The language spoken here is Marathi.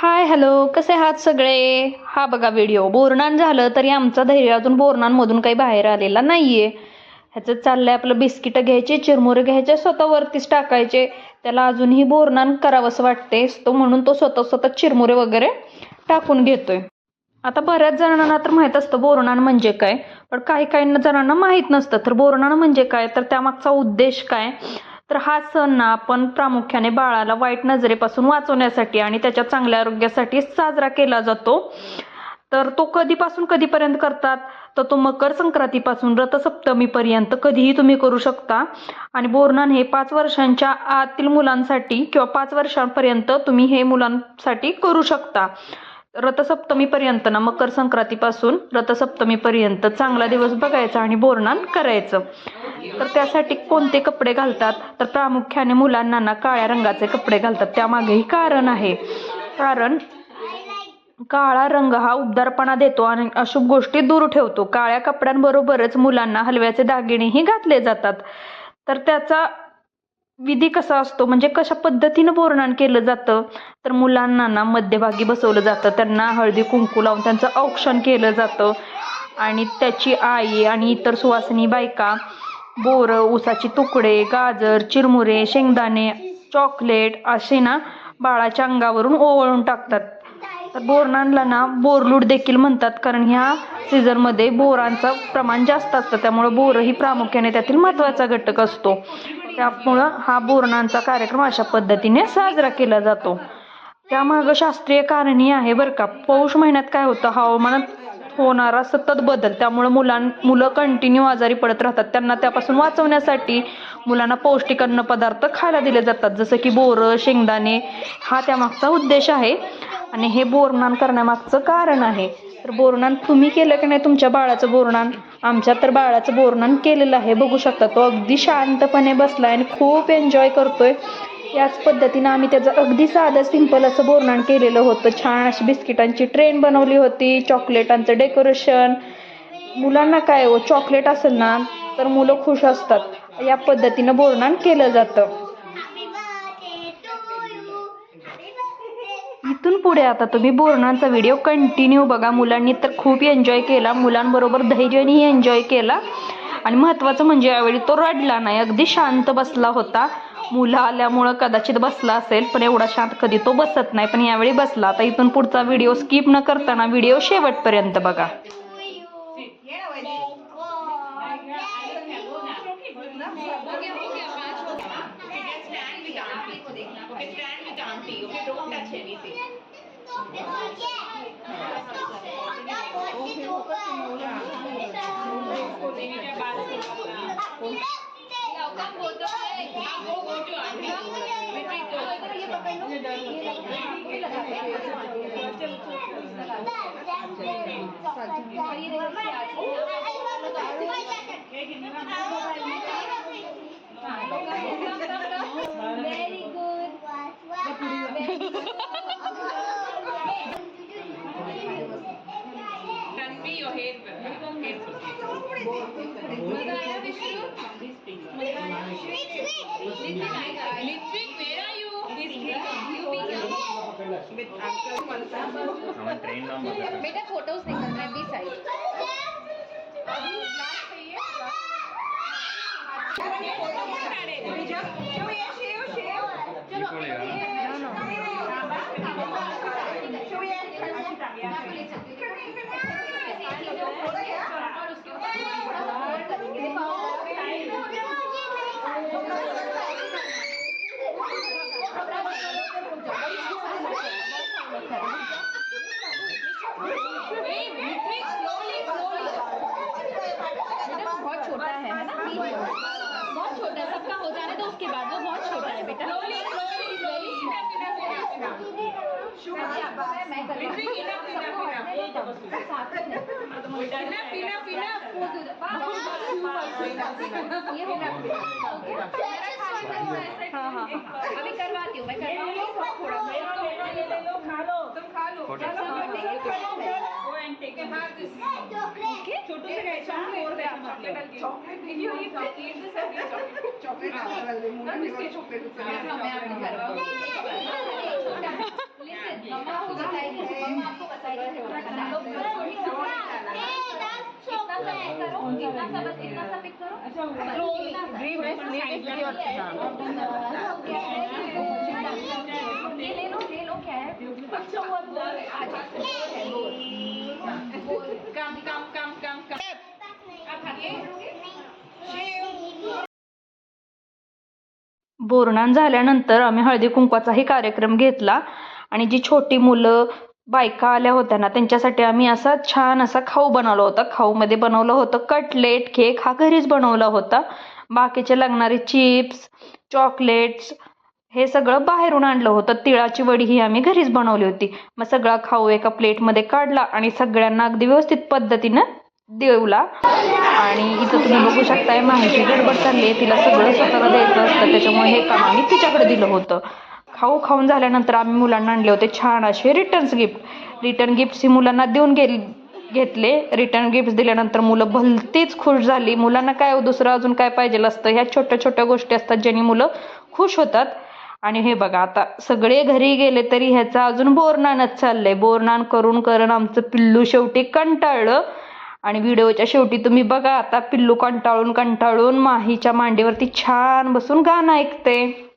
हाय हॅलो, कसे आहात सगळे? हा बघा व्हिडिओ बोरनान झालं तरी आमचा धैर्य अजून बोरनांमधून काही बाहेर आलेला नाहीये. ह्याचं चाललंय आपलं बिस्किटं घ्यायचे, चिरमुरे घ्यायचे, स्वतः वरतीच टाकायचे. त्याला अजूनही बोरनान करावंसं वाटते तो, म्हणून तो स्वतः स्वतः चिरमुरे वगैरे टाकून घेतोय. आता बऱ्याच जणांना तर माहीत असतं बोरनान म्हणजे काय, पण काही काही जणांना माहीत नसतं. तर बोरनान म्हणजे काय, तर त्यामागचा उद्देश काय, तर हा सण ना आपण प्रामुख्याने बाळाला वाईट नजरेपासून वाचवण्यासाठी आणि त्याच्या चांगल्या आरोग्यासाठी साजरा केला जातो. तर तो कधीपासून कधीपर्यंत करतात, तर तो मकर संक्रांतीपासून रथसप्तमीपर्यंत कधीही तुम्ही करू शकता. आणि बोरनान हे 5 वर्षांच्या आतील मुलांसाठी किंवा 5 वर्षांपर्यंत तुम्ही हे मुलांसाठी करू शकता. रथसप्तमीपर्यंत ना, मकर संक्रांतीपासून रथसप्तमीपर्यंत चांगला दिवस बघायचा आणि बोरनान करायचं. तर त्यासाठी कोणते कपडे घालतात, तर प्रामुख्याने मुलांना ना काळ्या रंगाचे कपडे घालतात. त्यामागेही कारण आहे. कारण काळा रंग हा उबदारपणा देतो आणि अशुभ गोष्टी दूर ठेवतो. काळ्या कपड्यांबरोबरच मुलांना हलव्याचे दागिनेही घातले जातात. तर त्याचा विधी कसा असतो, म्हणजे कशा पद्धतीनं बोरनान केलं जातं, तर मुलांना ना मध्यभागी बसवलं जातं. त्यांना हळदी कुंकू लावून त्यांचं औक्षण केलं जातं आणि त्याची आई आणि इतर सुवासिनी बायका बोरं, ऊसाची तुकडे, गाजर, चिरमुरे, शेंगदाणे, चॉकलेट असे ना बाळाच्या अंगावरून ओवाळून टाकतात. तर बोरनानला ना बोरलूड देखील म्हणतात, कारण ह्या सीझनमध्ये बोरांचं प्रमाण जास्त असतं. त्यामुळं बोर ही प्रामुख्याने त्यातील महत्त्वाचा घटक असतो. त्यामुळं हा बोरनांचा कार्यक्रम अशा पद्धतीने साजरा केला जातो. त्यामागं शास्त्रीय कारणही आहे बरं का. पौष महिन्यात काय होतं, हवामानात होणारा सतत बदल, त्यामुळं मुलं कंटिन्यू आजारी पडत राहतात. त्यांना त्यापासून वाचवण्यासाठी मुलांना पौष्टिक अन्न पदार्थ खायला दिले जातात, जसं की बोरं, शेंगदाणे. हा त्यामागचा उद्देश आहे आणि हे बोरनान करण्यामागचं कारण आहे. तर बोरनान तुम्ही केलं की नाही तुमच्या बाळाचं बोरनान? आमच्या तर बाळाचं बोरनान केलेलं आहे. बघू शकता तो अगदी शांतपणे बसलाय आणि खूप एन्जॉय करतोय. याच पद्धतीनं आम्ही त्याचं अगदी साधं सिंपल असं बोरनान केलेलं होतं. छान अशी बिस्किटांची ट्रेन बनवली होती, चॉकलेटांचं डेकोरेशन. मुलांना काय हो, चॉकलेट असेल ना तर मुलं खुश असतात. या पद्धतीनं बोरनान केलं जातं. इथून पुढे आता तुम्ही बोरनानचा व्हिडिओ कंटिन्यू बघा. मुलांनी तर खूप एन्जॉय केला, मुलांबरोबर धैर्यानेही एन्जॉय केला आणि महत्त्वाचं म्हणजे यावेळी तो रडला नाही, अगदी शांत बसला होता. मुलं आल्यामुळं कदाचित बसला असेल, पण एवढा शांत कधी तो बसत नाही, पण यावेळी बसला. आता इथून पुढचा व्हिडिओ स्किप न करताना व्हिडिओ शेवटपर्यंत बघा. बेटा फोटोज निकल रहे हैं बी साइड. बहुत छोटा है ना, बहुत छोटा है. सबका हो जाने दो, उसके बाद वो बहुत छोटा है बेटा. हाँ अभी करवाती हूँ मैं, थोड़ा छोटू से चॉकलेट बोरनान झाल्यानंतर आम्ही हळदी कुंकवाचाही कार्यक्रम घेतला आणि जी छोटी मुलं बायका आल्या होत्या ना त्यांच्यासाठी आम्ही असा छान असा खाऊ बनवला होता. खाऊमध्ये बनवलं होतं कटलेट, केक हा घरीच बनवला होता. बाकीचे लागणारे चिप्स, चॉकलेट्स हे सगळं बाहेरून आणलं होतं. तिळाची वडी ही आम्ही घरीच बनवली होती. मग सगळा खाऊ एका प्लेटमध्ये काढला आणि सगळ्यांना अगदी व्यवस्थित पद्धतीनं देवला. आणि इथं तुम्ही बघू शकताय माहिती गडबड चालली आहे, तिला सगळं स्वतःला द्यायचं असतं त्याच्यामुळे हे काम आम्ही तिच्याकडे दिलं होतं. खाऊ खाऊन झाल्यानंतर आम्ही मुलांना आणले होते छान असे रिटर्न गिफ्ट्स ही मुलांना देऊन घेतले. रिटर्न गिफ्ट दिल्यानंतर मुलं भलतीच खुश झाली. मुलांना काय दुसरं अजून काय पाहिजे असतं, ह्या छोट्या छोट्या गोष्टी असतात ज्यांनी मुलं खुश होतात. आणि हे बघा आता सगळे घरी गेले तरी ह्याचा अजून बोरनानच चाललंय. बोरनान करून आमचं पिल्लू शेवटी कंटाळलं. आणि व्हिडिओच्या शेवटी तुम्ही बघा आता पिल्लू कंटाळून माहीच्या मांडीवरती छान बसून गाणं ऐकते.